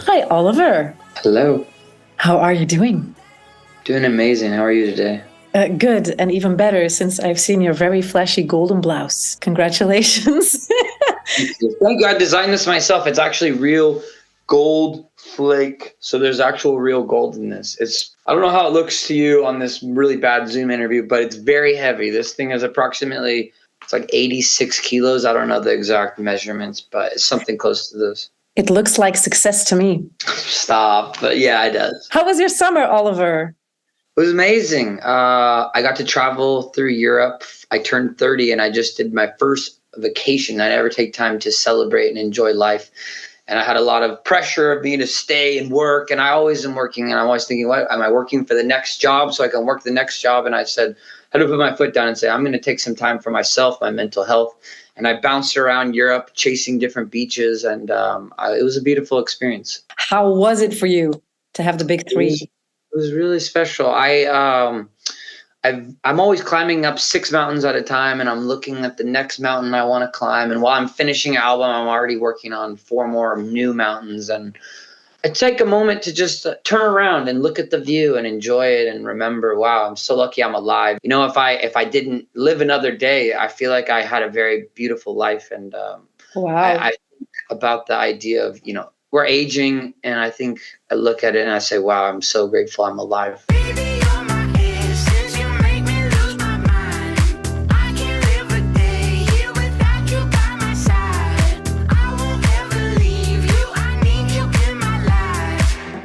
Hi, Oliver. Hello. How are you doing? Doing amazing. How are you today? Good, and even better since I've seen your very flashy golden blouse. Congratulations. Thank you. I designed this myself. It's actually real gold flake. So there's actual real gold in this. I don't know how it looks to you on this really bad Zoom interview, but it's very heavy. This thing is it's like 86 kilos. I don't know the exact measurements, but it's something close to this. It looks like success to me. Stop. But yeah, it does. How was your summer, Oliver? It was amazing. I got to travel through Europe. I turned 30 and I just did my first vacation. I never take time to celebrate and enjoy life. And I had a lot of pressure of me to stay and work. And I always am working. And I'm always thinking, what am I working for the next job so I can work the next job? And I said, I had to put my foot down and say, I'm going to take some time for myself, my mental health. And I bounced around Europe chasing different beaches. And it was a beautiful experience. How was it for you to have the big three? It was really special. I'm always climbing up 6 mountains at a time, and I'm looking at the next mountain I want to climb. And while I'm finishing an album, I'm already working on 4 more new mountains. And I take a moment to just turn around and look at the view and enjoy it and remember, wow, I'm so lucky I'm alive. You know, if I didn't live another day, I feel like I had a very beautiful life. And wow. I think about the idea of, we're aging, and I think I look at it and I say, wow, I'm so grateful I'm alive.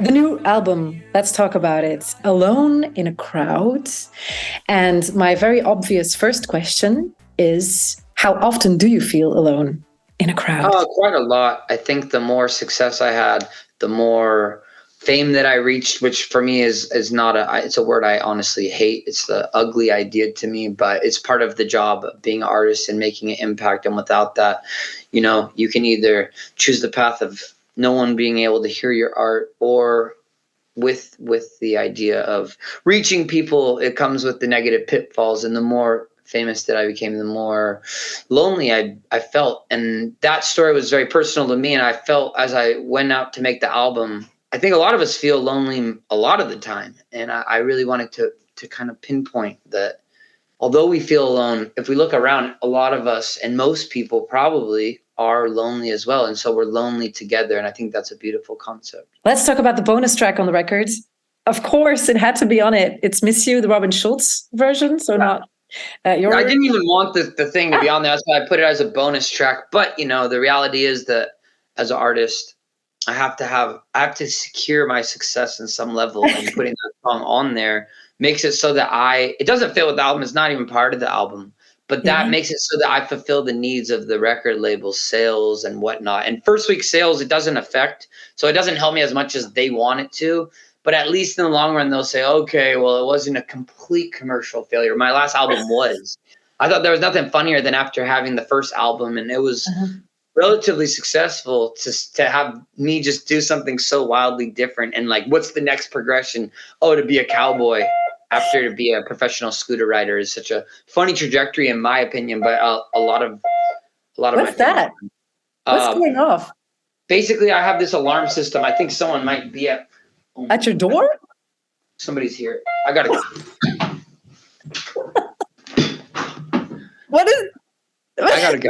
The new album, let's talk about it. Alone in a Crowd. And my very obvious first question is, how often do you feel alone in a crowd? Quite a lot. I think the more success I had, the more fame that I reached, which for me is not it's a word I honestly hate. It's the ugly idea to me, but it's part of the job of being an artist and making an impact. And without that, you can either choose the path of no one being able to hear your art, or with the idea of reaching people, it comes with the negative pitfalls. And the more famous that I became, the more lonely I felt. And that story was very personal to me. And I felt as I went out to make the album, I think a lot of us feel lonely a lot of the time. And I really wanted to kind of pinpoint that although we feel alone, if we look around, a lot of us and most people probably are lonely as well. And so we're lonely together. And I think that's a beautiful concept. Let's talk about the bonus track on the record. Of course, it had to be on it. It's Miss You, the Robin Schulz version. So not I didn't even want the thing to be on there. That's why I put it as a bonus track. But, the reality is that as an artist, I have to secure my success in some level, and putting that song on there makes it so that it doesn't fit with the album. It's not even part of the album, but that makes it so that I fulfill the needs of the record label sales and whatnot. And first week sales, it doesn't affect. So it doesn't help me as much as they want it to. But at least in the long run, they'll say, okay, well, it wasn't a complete commercial failure. My last album was. I thought there was nothing funnier than after having the first album, and it was relatively successful, to have me just do something so wildly different. And like, what's the next progression? Oh, to be a cowboy after to be a professional scooter rider is such a funny trajectory, in my opinion. But a lot of what's that? What's going off? Basically, I have this alarm system. I think someone might be at your door. Somebody's here. I gotta go. What is? I gotta go.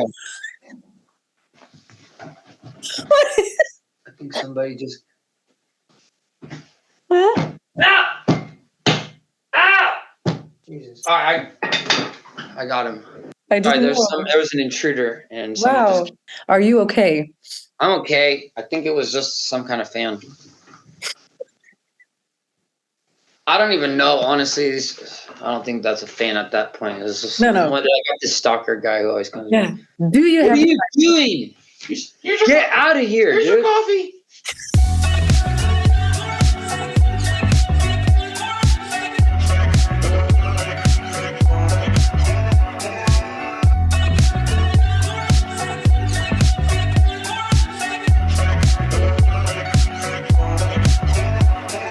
I think somebody just. What? Ah! Ah! Jesus! All right, I got him. All right, there was an intruder, and wow. Are you okay? I'm okay. I think it was just some kind of fan. I don't even know, honestly. I don't think that's a fan at that point. It's just no. I got this stalker guy who always comes. Yeah. What are you doing? Get out of here, dude. Your coffee.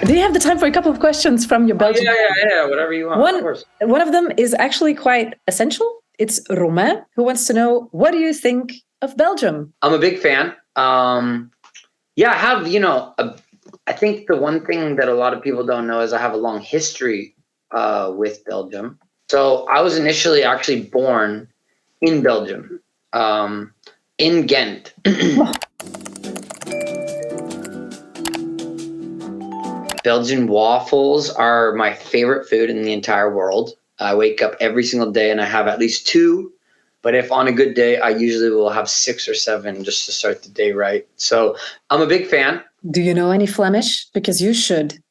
Do you have the time for a couple of questions from your Belgian? Yeah, whatever you want. One of them is actually quite essential. It's Romain, who wants to know, what do you think of Belgium? I'm a big fan. Yeah, I have, I think the one thing that a lot of people don't know is I have a long history with Belgium. So I was initially actually born in Belgium, in Ghent. Belgian waffles are my favorite food in the entire world. I wake up every single day and I have at least 2. But if on a good day, I usually will have 6 or 7 just to start the day right. So I'm a big fan. Do you know any Flemish? Because you should.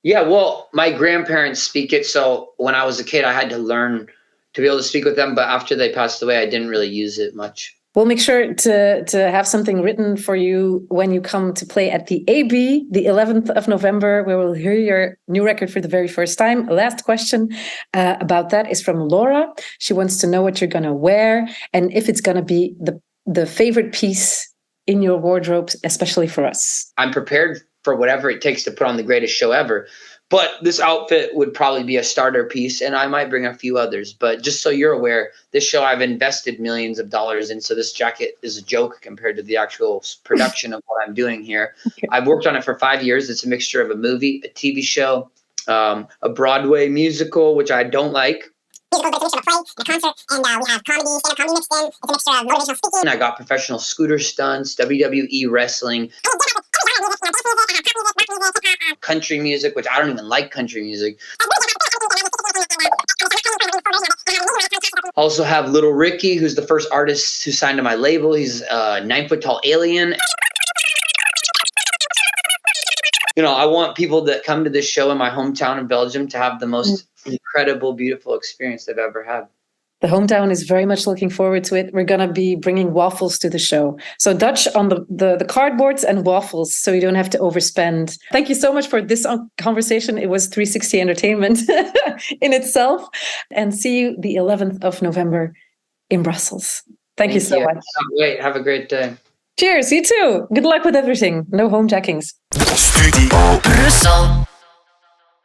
Yeah, well, my grandparents speak it. So when I was a kid, I had to learn to be able to speak with them. But after they passed away, I didn't really use it much. We'll make sure to have something written for you when you come to play at the AB, the 11th of November, where we'll hear your new record for the very first time. Last question about that is from Laura. She wants to know what you're going to wear and if it's going to be the favorite piece in your wardrobe, especially for us. I'm prepared for whatever it takes to put on the greatest show ever. But this outfit would probably be a starter piece, and I might bring a few others. But just so you're aware, this show I've invested millions of dollars in, so this jacket is a joke compared to the actual production of what I'm doing here. Okay. I've worked on it for 5 years. It's a mixture of a movie, a TV show, a Broadway musical, which I don't like. Musical, but it's a mixture of a play and a concert, and we have comedy, stand-up comedy mixed in. It's a mixture of motivational speaking. I got professional scooter stunts, WWE wrestling. Country music, which I don't even like country music. Also have Little Ricky, who's the first artist who signed to my label. He's a 9-foot-tall alien. I want people that come to this show in my hometown of Belgium to have the most incredible, beautiful experience they've ever had. The hometown is very much looking forward to it. We're going to be bringing waffles to the show. So Dutch on the cardboards and waffles, so you don't have to overspend. Thank you so much for this conversation. It was 360 entertainment in itself. And see you the 11th of November in Brussels. Thank you so much. Wait, have a great day. Cheers, you too. Good luck with everything. No homejackings. Studio Brussel.